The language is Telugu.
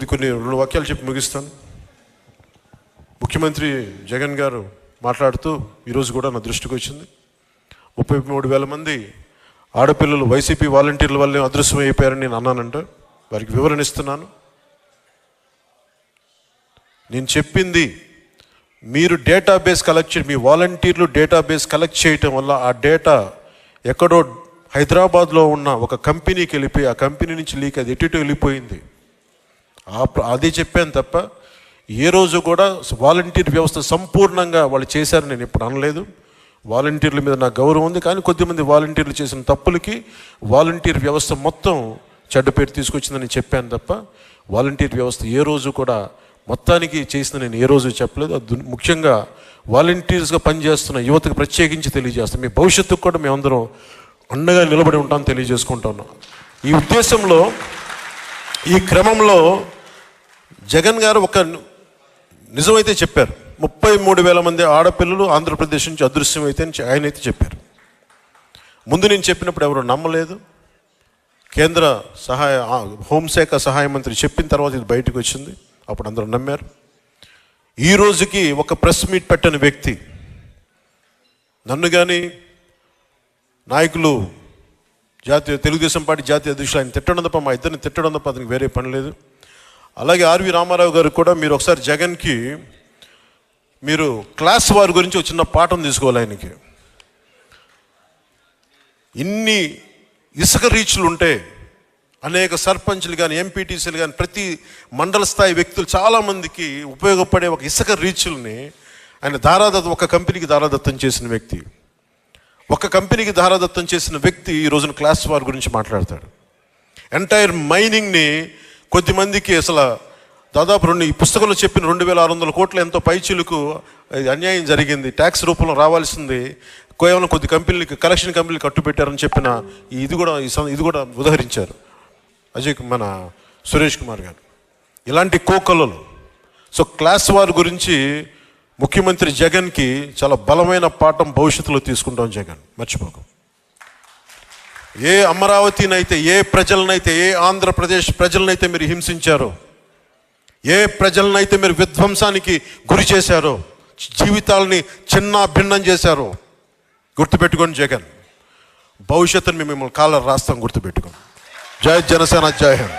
కొన్ని రెండు వాక్యాలు చెప్పి ముగిస్తాను. ముఖ్యమంత్రి జగన్ గారు మాట్లాడుతూ ఈరోజు కూడా నా దృష్టికి వచ్చింది, 33,000 మంది ఆడపిల్లలు వైసీపీ వాలంటీర్ల వల్లే అదృశ్యం అయిపోయారని నేను అన్నానంట. వారికి వివరణ ఇస్తున్నాను. నేను చెప్పింది మీరు డేటాబేస్ కలెక్ట్ చేయండి, మీ వాలంటీర్లు డేటాబేస్ కలెక్ట్ చేయటం వల్ల ఆ డేటా ఎక్కడో హైదరాబాద్లో ఉన్న ఒక కంపెనీకి వెళ్ళిపోయి ఆ కంపెనీ నుంచి లీక్ అది ఎటు వెళ్ళిపోయింది. అదే చెప్పాను తప్ప ఏ రోజు కూడా వాలంటీర్ వ్యవస్థ సంపూర్ణంగా వాళ్ళు చేశారని నేను ఎప్పుడు అనలేదు. వాలంటీర్ల మీద నాకు గౌరవం ఉంది, కానీ కొద్దిమంది వాలంటీర్లు చేసిన తప్పులకి వాలంటీర్ వ్యవస్థ మొత్తం చెడ్డ పేరు తీసుకొచ్చిందని చెప్పాను తప్ప వాలంటీర్ వ్యవస్థ ఏ రోజు కూడా మొత్తానికి చేసిన నేను ఏ రోజు చెప్పలేదు. అది ముఖ్యంగా వాలంటీర్స్గా పనిచేస్తున్న యువతకు ప్రత్యేకించి తెలియజేస్తాం. మీ భవిష్యత్తుకు కూడా మేమందరం అండగా నిలబడి ఉంటామని తెలియజేసుకుంటున్నాం. ఈ ఉద్దేశంలో ఈ క్రమంలో జగన్ గారు ఒక నిజమైతే చెప్పారు, 33,000 మంది ఆడపిల్లలు ఆంధ్రప్రదేశ్ నుంచి అదృశ్యమైతే ఆయన అయితే చెప్పారు. ముందు నేను చెప్పినప్పుడు ఎవరు నమ్మలేదు. కేంద్ర హోంశాఖ సహాయ మంత్రి చెప్పిన తర్వాత ఇది బయటకు వచ్చింది, అప్పుడు అందరూ నమ్మారు. ఈ రోజుకి ఒక ప్రెస్ మీట్ పెట్టని వ్యక్తి నన్ను కానీ నాయకులు తెలుగుదేశం పార్టీ జాతీయ అధ్యక్షులు ఆయన తిట్టడం తప్ప మా ఇద్దరిని తిట్టడం తప్ప అతనికి వేరే పని లేదు. అలాగే ఆర్వి రామారావు గారు కూడా మీరు ఒకసారి జగన్కి మీరు క్లాస్ వార్ గురించి ఒక చిన్న పాఠం తీసుకోవాలి. ఆయనకి ఇన్ని ఇసుక రీచ్లు ఉంటే అనేక సర్పంచ్లు కానీ ఎంపీటీసీలు కానీ ప్రతి మండల స్థాయి వ్యక్తులు చాలామందికి ఉపయోగపడే ఒక ఇసుక రీచ్లని ఆయన ఒక కంపెనీకి దారాదత్తం చేసిన వ్యక్తి, ఒక కంపెనీకి దారాదత్తం చేసిన వ్యక్తి ఈ రోజున క్లాస్ వార్ గురించి మాట్లాడతాడు. ఎంటైర్ మైనింగ్ని కొద్దిమందికి అసలు దాదాపు ఈ పుస్తకంలో చెప్పిన 2,600 కోట్ల ఎంతో పైచీలకు అన్యాయం జరిగింది, ట్యాక్స్ రూపంలో రావాల్సింది కేవలం కొద్ది కంపెనీలకి కలెక్షన్ కంపెనీలు కట్టుబెట్టారని చెప్పిన ఇది కూడా ఉదహరించారు మన సురేష్ కుమార్ గారు. ఇలాంటి కోకలలు. సో క్లాస్ వార్ గురించి ముఖ్యమంత్రి జగన్కి చాలా బలమైన పాఠం భవిష్యత్తులో తీసుకుంటాం. జగన్ మర్చిపోకు. ఏ అమరావతినైతే, ఏ ప్రజలనైతే, ఏ ఆంధ్రప్రదేశ్ ప్రజలనైతే మీరు హింసించారో, ఏ ప్రజలనైతే మీరు విధ్వంసానికి గురి చేశారో, జీవితాలని చిన్న భిన్నం చేశారో గుర్తుపెట్టుకోండి జగన్. భవిష్యత్తుని మిమ్మల్ని కాలర్ రాస్తాం, గుర్తుపెట్టుకోండి. జై జనసేన, జై హింద్.